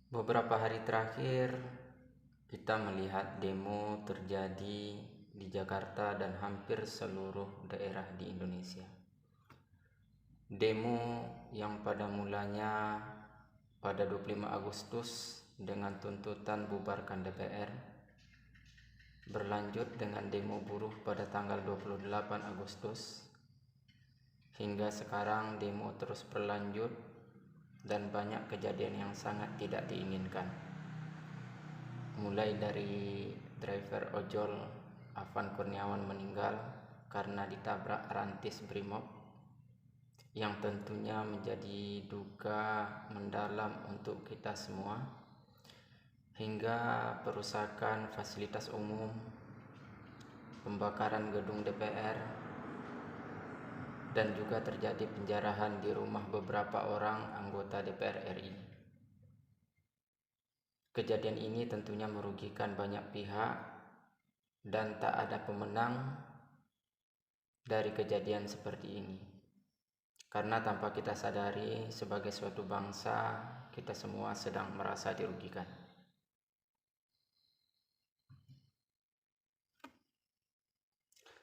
Beberapa hari terakhir, kita melihat demo terjadi di Jakarta dan hampir seluruh daerah di Indonesia. Demo yang pada mulanya pada 25 Agustus dengan tuntutan bubarkan DPR, berlanjut dengan demo buruh pada tanggal 28 Agustus, hingga sekarang demo terus berlanjut dan banyak kejadian yang sangat tidak diinginkan. Mulai dari driver ojol Afan Kurniawan meninggal karena ditabrak rantis Brimob, yang tentunya menjadi duka mendalam untuk kita semua, hingga perusakan fasilitas umum, pembakaran gedung DPR, dan juga terjadi penjarahan di rumah beberapa orang anggota DPR RI. Kejadian ini tentunya merugikan banyak pihak dan tak ada pemenang dari kejadian seperti ini. Karena tanpa kita sadari, sebagai suatu bangsa, kita semua sedang merasa dirugikan.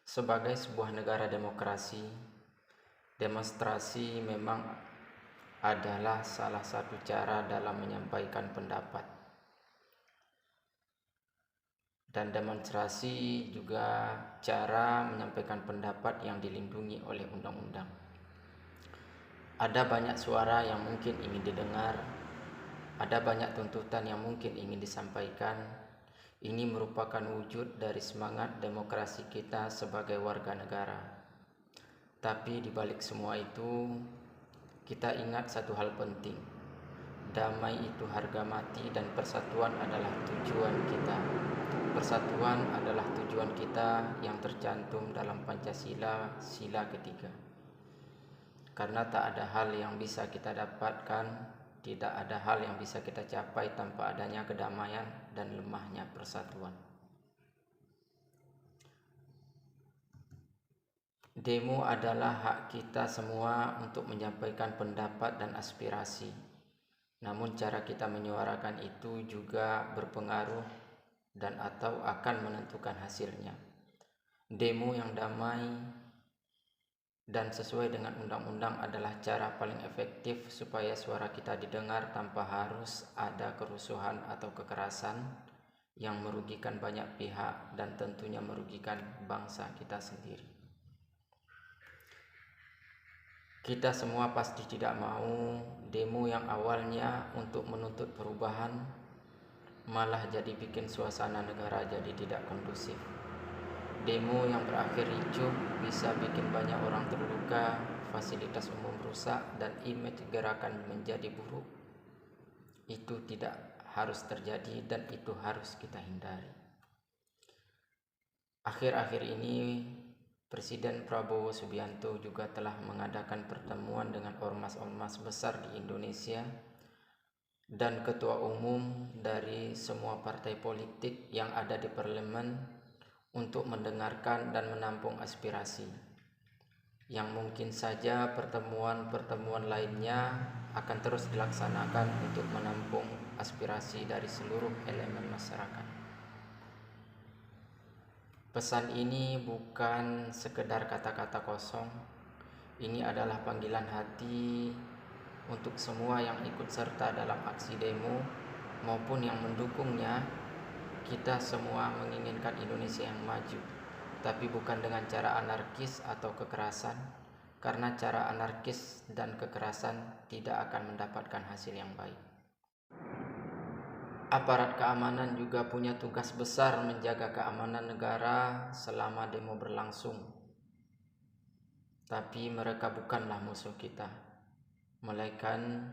Sebagai sebuah negara demokrasi, demonstrasi memang adalah salah satu cara dalam menyampaikan pendapat. Dan demonstrasi juga cara menyampaikan pendapat yang dilindungi oleh undang-undang. Ada banyak suara yang mungkin ingin didengar, ada banyak tuntutan yang mungkin ingin disampaikan. Ini merupakan wujud dari semangat demokrasi kita sebagai warga negara. Tapi di balik semua itu, kita ingat satu hal penting. Damai itu harga mati dan persatuan adalah tujuan kita. Persatuan adalah tujuan kita yang tercantum dalam Pancasila, sila ketiga. Karena tak ada hal yang bisa kita dapatkan, tidak ada hal yang bisa kita capai tanpa adanya kedamaian dan lemahnya persatuan. Demo adalah hak kita semua untuk menyampaikan pendapat dan aspirasi. Namun cara kita menyuarakan itu juga berpengaruh dan atau akan menentukan hasilnya. Demo yang damai dan sesuai dengan undang-undang adalah cara paling efektif supaya suara kita didengar tanpa harus ada kerusuhan atau kekerasan yang merugikan banyak pihak dan tentunya merugikan bangsa kita sendiri. Kita semua pasti tidak mau demo yang awalnya untuk menuntut perubahan malah jadi bikin suasana negara jadi tidak kondusif. Demo yang berakhir ricuh bisa bikin banyak orang terluka, fasilitas umum rusak, dan image gerakan menjadi buruk. Itu tidak harus terjadi dan itu harus kita hindari. Akhir-akhir ini Presiden Prabowo Subianto juga telah mengadakan pertemuan dengan ormas-ormas besar di Indonesia dan ketua umum dari semua partai politik yang ada di parlemen untuk mendengarkan dan menampung aspirasi. Yang mungkin saja pertemuan-pertemuan lainnya akan terus dilaksanakan untuk menampung aspirasi dari seluruh elemen masyarakat. Pesan ini bukan sekedar kata-kata kosong. Ini adalah panggilan hati untuk semua yang ikut serta dalam aksi demo maupun yang mendukungnya. Kita semua menginginkan Indonesia yang maju, tapi bukan dengan cara anarkis atau kekerasan, karena cara anarkis dan kekerasan tidak akan mendapatkan hasil yang baik. Aparat keamanan juga punya tugas besar menjaga keamanan negara selama demo berlangsung. Tapi mereka bukanlah musuh kita, melainkan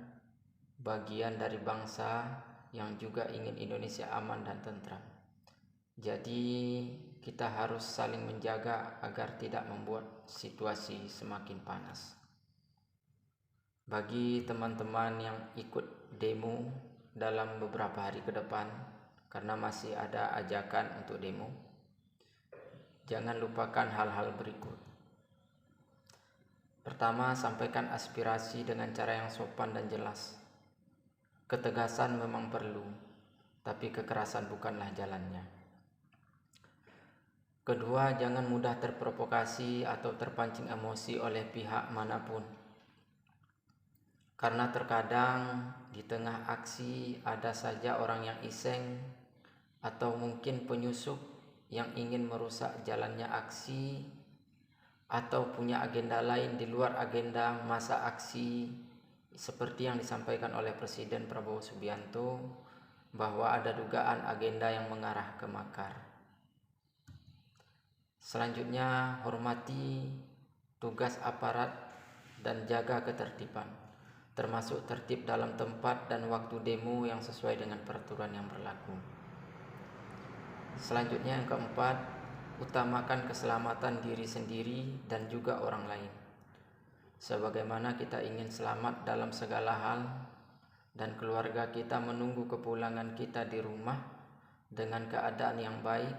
bagian dari bangsa yang juga ingin Indonesia aman dan tentram. Jadi kita harus saling menjaga agar tidak membuat situasi semakin panas. Bagi teman-teman yang ikut demo dalam beberapa hari ke depan, karena masih ada ajakan untuk demo, jangan lupakan hal-hal berikut. Pertama, sampaikan aspirasi dengan cara yang sopan dan jelas. Ketegasan memang perlu, tapi kekerasan bukanlah jalannya. Kedua, jangan mudah terprovokasi atau terpancing emosi oleh pihak manapun. Karena terkadang di tengah aksi ada saja orang yang iseng atau mungkin penyusup yang ingin merusak jalannya aksi atau punya agenda lain di luar agenda masa aksi, seperti yang disampaikan oleh Presiden Prabowo Subianto bahwa ada dugaan agenda yang mengarah ke makar. Selanjutnya, hormati tugas aparat dan jaga ketertiban, termasuk tertib dalam tempat dan waktu demo yang sesuai dengan peraturan yang berlaku. Selanjutnya, yang keempat, utamakan keselamatan diri sendiri dan juga orang lain. Sebagaimana kita ingin selamat dalam segala hal dan keluarga kita menunggu kepulangan kita di rumah dengan keadaan yang baik,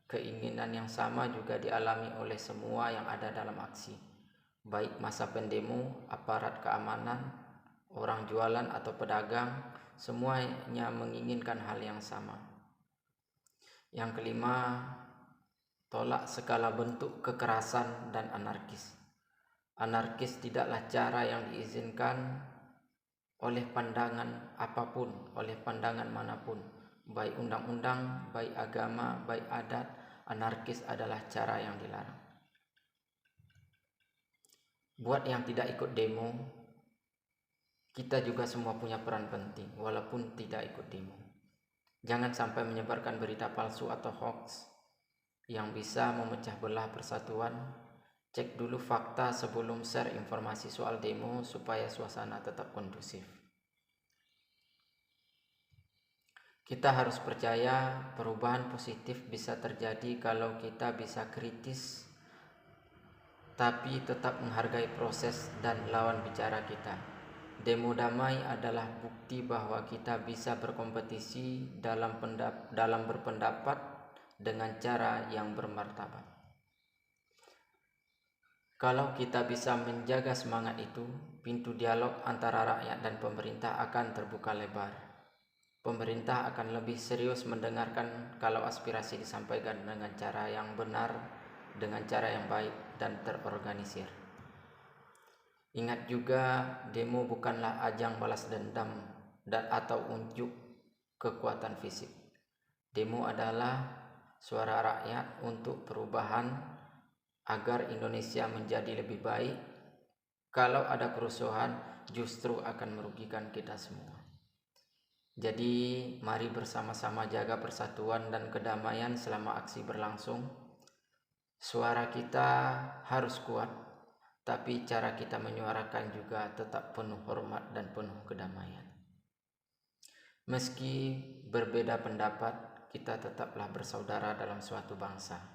keinginan yang sama juga dialami oleh semua yang ada dalam aksi, baik masa pendemo, aparat keamanan, orang jualan atau pedagang, semuanya menginginkan hal yang sama. Yang kelima, tolak segala bentuk kekerasan dan anarkis. Anarkis tidaklah cara yang diizinkan oleh pandangan apapun, oleh pandangan manapun, baik undang-undang, baik agama, baik adat. Anarkis adalah cara yang dilarang. Buat yang tidak ikut demo, kita juga semua punya peran penting walaupun tidak ikut demo. Jangan sampai menyebarkan berita palsu atau hoax yang bisa memecah belah persatuan. Cek dulu fakta sebelum share informasi soal demo supaya suasana tetap kondusif. Kita harus percaya perubahan positif bisa terjadi kalau kita bisa kritis, tapi tetap menghargai proses dan lawan bicara kita. Demo damai adalah bukti bahwa kita bisa berkompetisi dalam berpendapat dengan cara yang bermartabat. Kalau kita bisa menjaga semangat itu, pintu dialog antara rakyat dan pemerintah akan terbuka lebar. Pemerintah akan lebih serius mendengarkan kalau aspirasi disampaikan dengan cara yang benar, dengan cara yang baik dan terorganisir. Ingat juga, demo bukanlah ajang balas dendam atau unjuk kekuatan fisik. Demo adalah suara rakyat untuk perubahan agar Indonesia menjadi lebih baik. Kalau ada kerusuhan, justru akan merugikan kita semua. Jadi, mari bersama-sama jaga persatuan dan kedamaian selama aksi berlangsung. Suara kita harus kuat, tapi cara kita menyuarakan juga tetap penuh hormat dan penuh kedamaian. Meski berbeda pendapat, kita tetaplah bersaudara dalam suatu bangsa.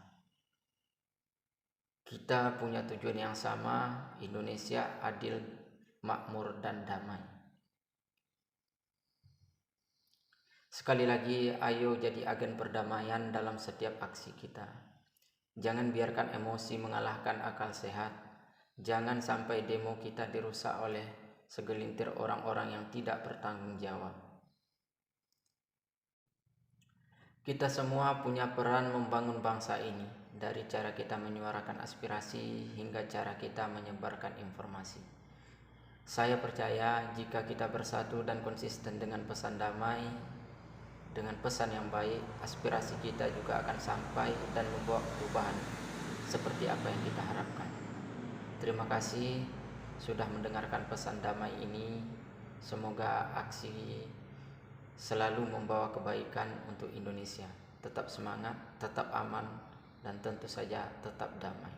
Kita punya tujuan yang sama, Indonesia adil, makmur, dan damai. Sekali lagi, ayo jadi agen perdamaian dalam setiap aksi kita. Jangan biarkan emosi mengalahkan akal sehat. Jangan sampai demo kita dirusak oleh segelintir orang-orang yang tidak bertanggung jawab. Kita semua punya peran membangun bangsa ini, dari cara kita menyuarakan aspirasi hingga cara kita menyebarkan informasi. Saya percaya jika kita bersatu dan konsisten dengan pesan damai, dengan pesan yang baik, aspirasi kita juga akan sampai dan membawa perubahan seperti apa yang kita harapkan. Terima kasih sudah mendengarkan pesan damai ini. Semoga aksi selalu membawa kebaikan untuk Indonesia. Tetap semangat, tetap aman, dan tentu saja tetap damai.